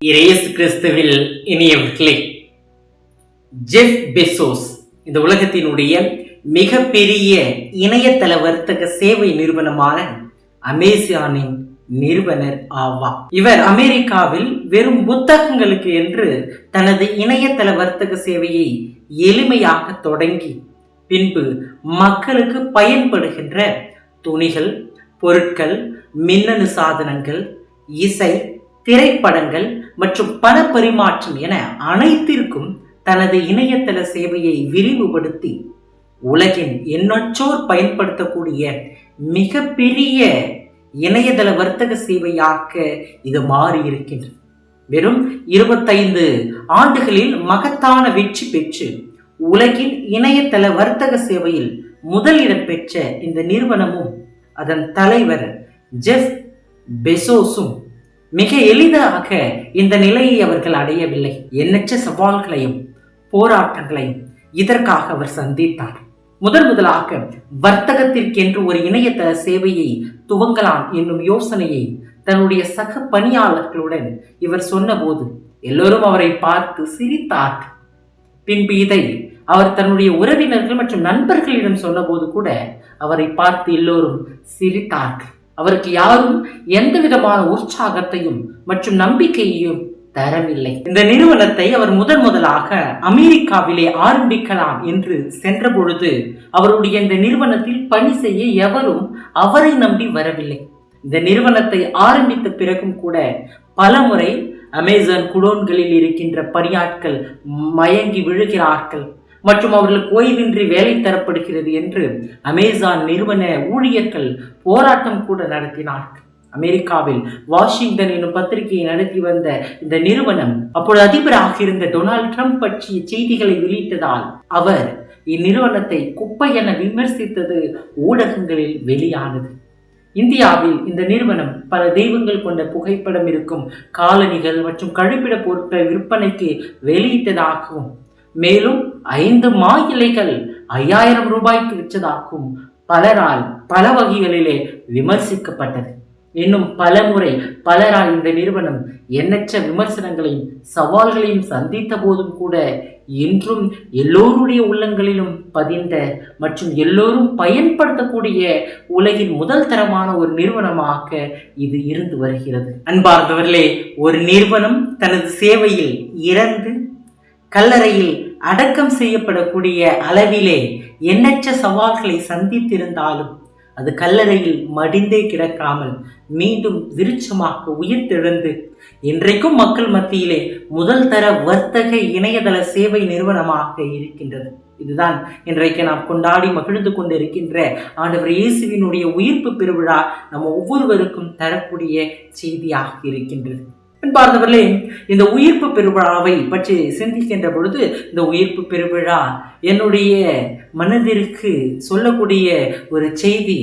இயேசு கிறிஸ்துவில் இனியவர்களே, Jeff Bezos இந்த உலகத்தினுடைய மிகப்பெரிய இணையதள வர்த்தக சேவை நிறுவனமான அமேசானின் நிறுவனர் ஆவார். இவர் அமெரிக்காவில் வெறும் புத்தகங்களுக்கு என்று தனது இணையதள வர்த்தக சேவையை எளிமையாக தொடங்கி பின்பு மக்களுக்கு பயன்படுகின்ற துணிகள், பொருட்கள், மின்னணு சாதனங்கள், இசை, திரைப்படங்கள் மற்றும் பண பரிமாற்றம் என அனைத்திற்கும் தனது இணையதள சேவையை விரிவுபடுத்தி உலகின் எண்ணற்றோர் பயன்படுத்தக்கூடிய மிகப்பெரிய இணையதள வர்த்தக சேவையாக இது மாறி இருக்கின்றது. வெறும் 25 ஆண்டுகளில் மகத்தான வெற்றி பெற்று உலகின் இணையதள வர்த்தக சேவையில் முதலிடம் பெற்ற இந்த நிறுவனமும் அதன் தலைவர் ஜெஃப் பெசோஸும் மிக எளிதாக இந்த நிலையை அவர்கள் அடையவில்லை. எண்ணற்ற சவால்களையும் போராட்டங்களையும் இதற்காக அவர் சந்தித்தார். முதலாக வர்த்தகத்திற்கென்று ஒரு இணையதள சேவையை துவங்கலாம் என்னும் யோசனையை தன்னுடைய சக பணியாளர்களுடன் இவர் சொன்னபோது எல்லோரும் அவரை பார்த்து சிரித்தார். பின்பு இதை அவர் தன்னுடைய உறவினர்கள் மற்றும் நண்பர்களிடம் சொன்னபோது கூட அவரை பார்த்து எல்லோரும் சிரித்தார்கள். அவருக்கு யாரும் எந்த விதமான உற்சாகத்தையும் மற்றும் நம்பிக்கையையும் தரவில்லை. இந்த நிறுவனத்தை அவர் முதலாக அமெரிக்காவிலே ஆரம்பிக்கலாம் என்று சென்ற பொழுது அவருடைய இந்த நிறுவனத்தில் பணி செய்ய எவரும் அவரை நம்பி வரவில்லை. இந்த நிறுவனத்தை ஆரம்பித்த பிறகும் கூட பலமுறை அமேசான் குடோன்களில் இருக்கின்ற பணியாட்கள் மயங்கி விழுகிறார்கள் மற்றும் அவர்களுக்கு ஓய்வின்றி வேலை தரப்படுகிறது என்று அமேசான் நிறுவன ஊழியர்கள் போராட்டம் கூட நடத்தினார்கள். அமெரிக்காவில் வாஷிங்டன் என்னும் பத்திரிகையை நடத்தி வந்த இந்த நிறுவனம் அப்பொழுது அதிபராக இருந்த டொனால்ட் ட்ரம்ப் பற்றிய செய்திகளை வெளியிட்டதால் அவர் இந்நிறுவனத்தை குப்பை என விமர்சித்தது ஊடகங்களில் வெளியானது. இந்தியாவில் இந்த நிறுவனம் பல தெய்வங்கள் கொண்ட புகைப்படம் இருக்கும் காலணிகள் மற்றும் கழிப்பிட பொருட்கள் விற்பனைக்கு வெளியிட்டதாகவும் மேலும் 5 மா இலைகள் 5000 ரூபாய்க்கு விற்றதாகவும் பலரால் பல வகைகளிலே விமர்சிக்கப்பட்டது. இன்னும் பலரால் இந்த நிறுவனம் எண்ணற்ற விமர்சனங்களையும் சவால்களையும் சந்தித்த போதும் கூட இன்றும் எல்லோருடைய உள்ளங்களிலும் பதிந்த மற்றும் எல்லோரும் பயன்படுத்தக்கூடிய உலகின் முதல் தரமான ஒரு நிறுவனமாக இது இருந்து வருகிறது. அன்பார்ந்தவர்களே, ஒரு நிறுவனம் தனது சேவையில் இறந்து கல்லறையில் அடக்கம் செய்யப்படக்கூடிய அளவிலே எண்ணற்ற சவால்களை சந்தித்திருந்தாலும் அது கல்லறையில் மடிந்தே கிடக்காமல் மீண்டும் விருட்சமாக உயிர்த்தெழுந்து இன்றைக்கும் மக்கள் மத்தியிலே முதல் தர வர்த்தக இணையதள சேவை நிறுவனமாக இருக்கின்றது. இதுதான் இன்றைக்கு நாம் கொண்டாடி மகிழ்ந்து கொண்டு இருக்கின்ற ஆண்டவர் இயேசுவினுடைய உயிர்ப்பு பெருவிழா நம்ம ஒவ்வொருவருக்கும் தரக்கூடிய செய்தியாக இருக்கின்றது. பார்ந்தவர்களே, இந்த உயிர்ப்பு பெருவிழாவை பற்றி சிந்திக்கின்ற பொழுது இந்த உயிர்ப்பு பெருவிழா என்னுடைய மனதிற்கு சொல்லக்கூடிய ஒரு செய்தி.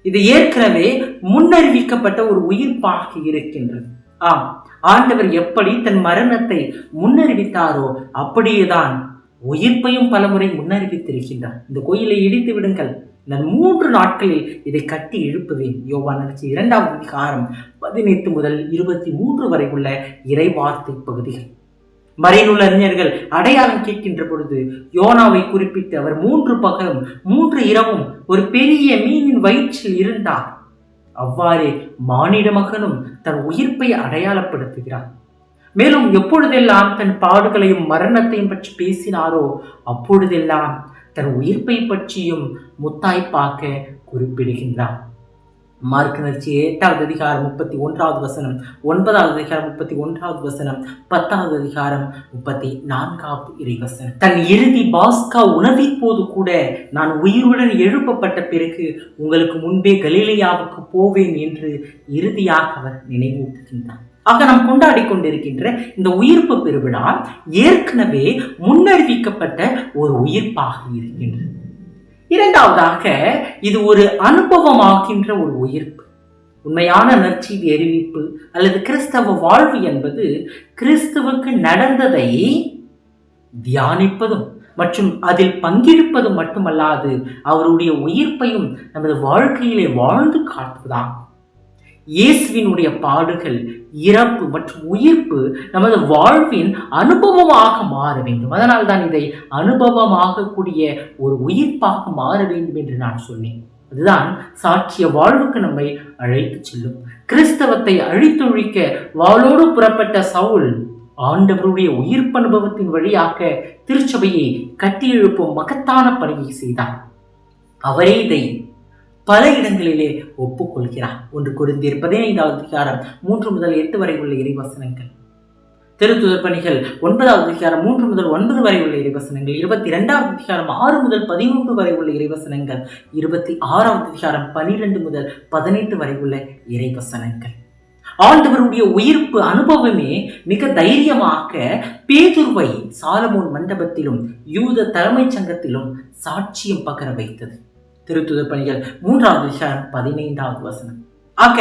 இது ஏற்கனவே முன்னறிவிக்கப்பட்ட ஒரு உயிர்ப்பாக இருக்கின்றது. ஆம், ஆண்டவர் எப்படி தன் மரணத்தை முன்னறிவித்தாரோ அப்படியேதான் உயிர்ப்பையும் பலமுறை முன்னறிவித்திருக்கின்றார். இந்த கோயிலை இடித்து விடுங்கள், நான் 3 நாட்களில் இதை கட்டி எழுப்புவேன். யோவான் 2ஆம் அதிகாரம் 18 முதல் 23 வரை உள்ள இறைவார்த்தை பகுதிகள். மறைநூல் அறிஞர்கள் அடையாளம் கேட்கின்ற பொழுது யோனாவை குறிப்பிட்டு அவர் 3 பகலும் 3 இரவும் ஒரு பெரிய மீனின் வயிற்றில் இருந்தார். அவ்வாறே மானிட மகனும் தன் உயிர்ப்பை அடையாளப்படுத்துகிறார். மேலும் எப்பொழுதெல்லாம் தன் பாடுகளையும் மரணத்தையும் பற்றி பேசினாரோ அப்பொழுதெல்லாம் தன் உயிர்ப்பை பற்றியும் முத்தாய்ப்பாக்க குறிப்பிடுகின்றார். மார்க் நற்செய்தி 8ஆவது அதிகாரம் 31வது வசனம், 9ஆவது அதிகாரம் 31வது வசனம், 10ஆவது அதிகாரம் 34வது இறைவசனம். தன் இறுதி பாஸ்கா உணவின் போது கூட நான் உயிருடன் எழுப்பப்பட்ட பிறகு உங்களுக்கு முன்பே கலிலேயாவுக்கு போவேன் என்று இறுதியாக அவர் நினைவூட்டுகின்றார். ஆக நாம் கொண்டாடி கொண்டிருக்கின்ற இந்த உயிர்ப்பு பெருவிழா ஏற்கனவே முன்னறிவிக்கப்பட்ட ஒரு உயிர்ப்பாக இருக்கின்றது. இரண்டாவதாக இது ஒரு அனுபவமாகின்ற ஒரு உயிர்ப்பு. உண்மையான நற்செய்தி அறிவிப்பு அல்லது கிறிஸ்தவ வாழ்வு என்பது கிறிஸ்துவுக்கு நடந்ததை தியானிப்பதும் மற்றும் அதில் பங்கெடுப்பது மட்டுமல்லாது அவருடைய உயிர்ப்பையும் நமது வாழ்க்கையிலே வாழ்ந்து காட்டுவதாகும். இயேசுவினுடைய பாடுகள், இறப்பு மற்றும் உயிர்ப்பு நமது வாழ்வின் அனுபவமாக மாற வேண்டும். அதனால் தான் இதை அனுபவமாக கூடிய ஒரு உயிர்ப்பாக மாற வேண்டும் என்று நான் சொன்னேன். அதுதான் சாட்சிய வாழ்வுக்கு நம்மை அழைத்து செல்லும். கிறிஸ்தவத்தை அழித்தொழிக்க வாளோடு புறப்பட்ட சவுல் ஆண்டவருடைய உயிர்ப்பு அனுபவத்தின் வழியாக திருச்சபையை கட்டியெழுப்பும் மகத்தான பணியை செய்தார். அவரே இதை பல இடங்களிலே ஒப்புக்கொள்கிறார். 1 கொரிந்தியர் 15வது அதிகாரம் 3 முதல் 8 வரை உள்ள இறைவசனங்கள், திருத்துதர் பணிகள் 9வது அதிகாரம் 3 முதல் 9 வரை உள்ள இறைவசனங்கள், 22வது அதிகாரம் 6 முதல் 13 வரை உள்ள இறைவசனங்கள், 26வது அதிகாரம் 12 முதல் 18 வரை உள்ள இறைவசனங்கள். ஆண்டவருடைய உயிர்ப்பு அனுபவமே மிக தைரியமாக பேதுருவை சாலமோன் மண்டபத்திலும் யூத தலைமைச் சங்கத்திலும் சாட்சியம் பகர வைத்தது. திருத்துதர் பணிகள் 3வது அதிகாரம் 15வது வசனம். ஆக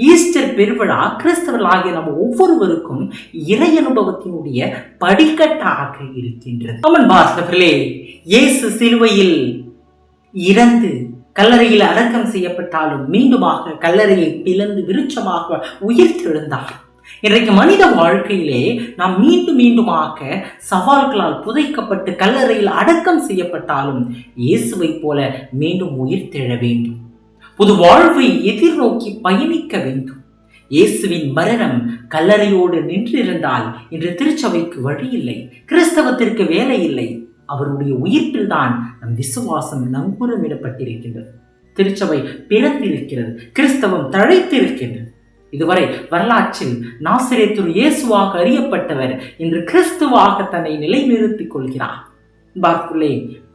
ஈஸ்டர் பெருவிழா கிறிஸ்தவர்களாகிய நம்ம ஒவ்வொருவருக்கும் இறை அனுபவத்தினுடைய படிக்கட்டாக இருக்கின்றது. வாசகர்களே, இயேசு சிலுவையில் இறந்து கல்லறையில் அடக்கம் செய்யப்பட்டாலும் மீண்டுமாக கல்லறையை பிளந்து விருட்சமாக உயிர்த்தெழுந்தார். இன்றைக்கு மனித வாழ்க்கையிலே நாம் மீண்டுமாக சவால்களால் புதைக்கப்பட்டு கல்லறையில் அடக்கம் செய்யப்பட்டாலும் இயேசுவை போல மீண்டும் உயிர்த்தெழ வேண்டும். புது வாழ்வை எதிர்நோக்கி பயணிக்க வேண்டும். இயேசுவின் மரணம் கல்லறையோடு நின்றிருந்தால் இன்று திருச்சபைக்கு வழி இல்லை, கிறிஸ்தவத்திற்கு வேலை இல்லை. அவருடைய உயிர்ப்பில் தான் நம் விசுவாசம் நங்கூரமிடப்பட்டிருக்கின்றது. திருச்சபை பிறந்திருக்கிறது, கிறிஸ்தவம் தழைத்திருக்கின்றது. இதுவரை வரலாற்றில் நாசரேத்து இயேசுவாக அறியப்பட்டவர் இன்று கிறிஸ்துவாக தன்னை நிலைநிறுத்திக் கொள்கிறார்.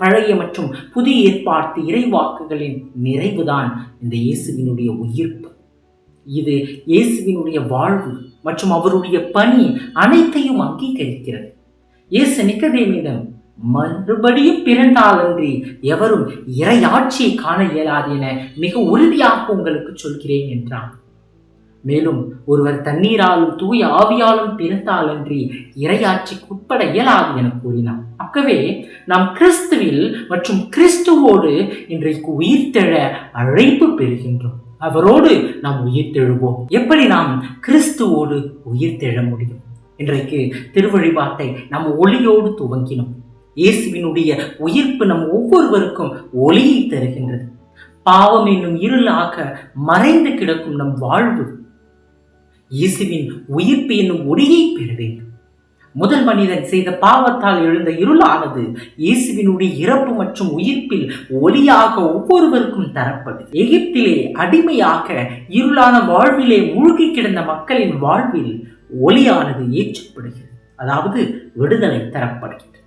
பழைய மற்றும் புதிய ஏற்பாட்டு இறைவாக்குகளின் நிறைவுதான் இந்த இயேசுவினுடைய உயிர்ப்பு. இது இயேசுவினுடைய வாழ்வு மற்றும் அவருடைய பணி அனைத்தையும் அங்கீகரிக்கிறது. இயேசு நிக்கதேமிடம் மறுபடியும் பிறந்தாலன்றி எவரும் இறையாட்சியை காண இயலாது என மிக உறுதியாக உங்களுக்கு சொல்கிறேன் என்றான். மேலும் ஒருவர் தண்ணீராலும் தூய ஆவியாலும் பிறந்தாலன்றி இறையாட்சிக்கு உட்பட இயலாது என கூறினார். ஆகவே நாம் கிறிஸ்துவில் மற்றும் கிறிஸ்துவோடு இன்றைக்கு உயிர்த்தெழ அழைப்பு பெறுகின்றோம். அவரோடு நாம் உயிர்த்தெழுவோம். எப்படி நாம் கிறிஸ்துவோடு உயிர்த்தெழ முடியும்? இன்றைக்கு திருவழிபாட்டை நாம் ஒளியோடு துவங்கினோம். இயேசுவினுடைய உயிர்ப்பு நம் ஒவ்வொருவருக்கும் ஒளியை தருகின்றது. பாவம் என்னும் இருளாக மறைந்து கிடக்கும் நம் வாழ்வு இயேசுவின் உயிர்ப்பு என்னும் ஒளியை பெற வேண்டும். முதல் மனிதன் செய்த பாவத்தால் எழுந்த இருளானது இயேசுவினுடைய இறப்பு மற்றும் உயிர்ப்பில் ஒளியாக ஒவ்வொருவருக்கும் தரப்படும். எகிப்திலே அடிமையாக இருளான வாழ்விலே மூழ்கி கிடந்த மக்களின் வாழ்வில் ஒளியானது ஏற்றப்படுகிறது, அதாவது விடுதலை தரப்படுகிறது.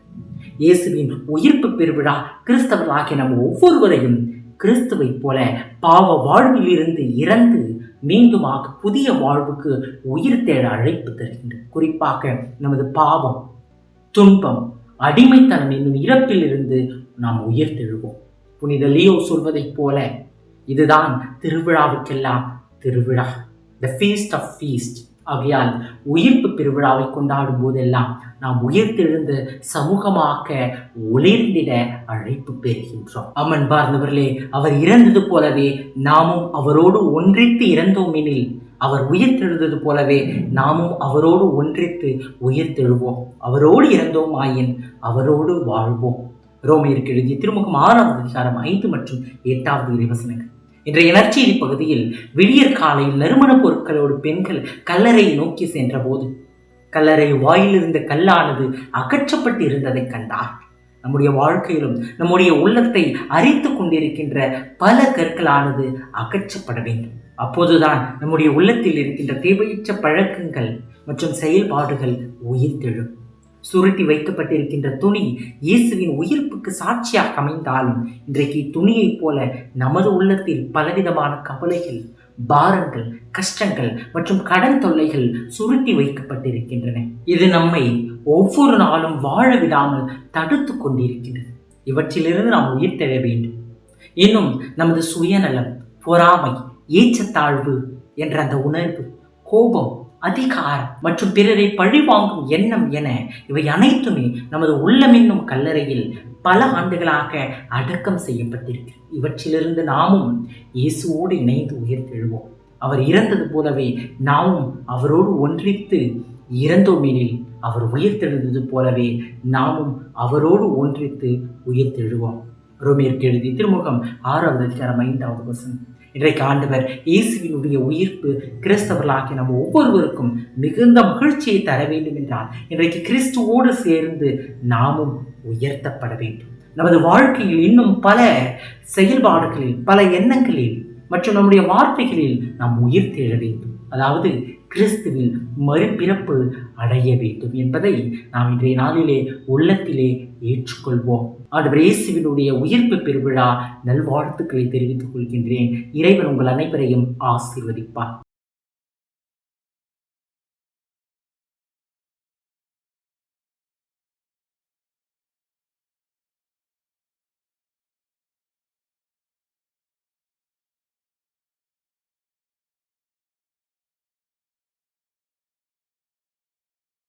இயேசுவின் உயிர்ப்பு பெருவிழா கிறிஸ்தவர்களாகிய நம்ம ஒவ்வொருவரையும் கிறிஸ்துவை போல பாவ வாழ்வில் இருந்து இறந்து மீண்டுமாக புதிய வாழ்வுக்கு உயிர் தேட அழைப்பு தருகின்றது. குறிப்பாக நமது பாவம், துன்பம், அடிமைத்தனம் என்னும் இறப்பில் இருந்து நாம் உயிர் தெழுவோம். புனித லியோ சொல்வதைப் போல இதுதான் திருவிழாவுக்கெல்லாம் திருவிழா, த ஃபீஸ்ட் ஆஃப் ஃபீஸ்ட். ஆகையால் உயிர்ப்பு பெருவிழாவை கொண்டாடும் போதெல்லாம் நாம் உயிர்த்தெழுந்த சமூகமாக ஒளிர்ந்திட அழைப்பு பெறுகின்றோம். அன்பர்களே, அவர் இறந்தது போலவே நாமும் அவரோடு ஒன்றித்து இறந்தோம் எனில் அவர் உயிர்த்தெழுந்தது போலவே நாமும் அவரோடு ஒன்றித்து உயிர்த்தெழுவோம். அவரோடு இறந்தோம் ஆயின் அவரோடு வாழ்வோம். ரோமையருக்கு எழுதிய திருமுகம் 6வது அதிகாரம் 5 மற்றும் 8வது இறைவசனங்கள். இன்றைய நற்செய்தி பகுதியில் விடியற் காலையில் நறுமண பொருட்களோடு பெண்கள் கல்லறையை நோக்கி சென்ற போது கல்லறை வாயில் இருந்த கல்லானது அகற்றப்பட்டு இருந்ததை கண்டார். நம்முடைய வாழ்க்கையிலும் நம்முடைய உள்ளத்தை அரித்து கொண்டிருக்கின்ற பல கற்களானது அகற்றப்பட வேண்டும். அப்போதுதான் நம்முடைய உள்ளத்தில் இருக்கின்ற தேவையற்ற பழக்கங்கள் மற்றும் செயல்பாடுகள் உயிர்த்தெழும். சுருட்டி வைக்கப்பட்டிருக்கின்ற துணி இயேசுவின் உயிர்ப்புக்கு சாட்சியாக அமைந்தாலும் இன்றைக்கு துணியைப் போல நமது உள்ளத்தில் பலவிதமான கவலைகள், பாரங்கள், கஷ்டங்கள் மற்றும் கடன் தொல்லைகள் சுருட்டி வைக்கப்பட்டிருக்கின்றன. இது நம்மை ஒவ்வொரு நாளும் வாழ விடாமல் தடுத்து கொண்டிருக்கின்றது. இவற்றிலிருந்து நாம் உயிர்த்தெழ வேண்டும். இன்னும் நமது சுயநலம், பொறாமை, ஏற்றத்தாழ்வு என்ற அந்த உணர்வு, கோபம், அதிகாரம் மற்றும் பிறரை பழிவாங்கும் எண்ணம் என இவை அனைத்துமே நமது உள்ளமென்னும் கல்லறையில் பல ஆண்டுகளாக அடக்கம் செய்யப்பட்டிருக்கு. இவற்றிலிருந்து நாமும் இயேசுவோடு இணைந்து உயிர்த்தெழுவோம். அவர் இறந்தது போலவே நாமும் அவரோடு ஒன்றித்து இறந்தோமெனில் அவர் உயிர்த்தெழுந்தது போலவே நாமும் அவரோடு ஒன்றித்து உயிர்த்தெழுவோம். ரோமேற்கு எழுதிய திருமுகம் 6வது அதிகாரம் 5வது வசனம். இன்றைக்கு ஆண்டவர் இயேசுவினுடைய உயிர்ப்பு கிறிஸ்தவர்களாகிய நம்ம ஒவ்வொருவருக்கும் மிகுந்த மகிழ்ச்சியை தர வேண்டும் என்றால் இன்றைக்கு கிறிஸ்துவோடு சேர்ந்து நாமும் உயர்த்தப்பட வேண்டும். நமது வாழ்க்கையில் இன்னும் பல செயல்பாடுகளில், பல எண்ணங்களில் மற்றும் நம்முடைய வார்த்தைகளில் நாம் உயிர்த்தெழ வேண்டும். அதாவது கிறிஸ்துவில் மறுபிறப்பு அடைய வேண்டும் என்பதை நாம் இன்றைய நாளிலே உள்ளத்திலே ஏற்றுக்கொள்வோம். ஆண்டவர் இயேசுவினுடைய உயிர்ப்பு பெருவிழா நல்வாழ்த்துக்களை தெரிவித்துக் கொள்கின்றேன். இறைவன் உங்கள் அனைவரையும் ஆசீர்வதிப்பார்.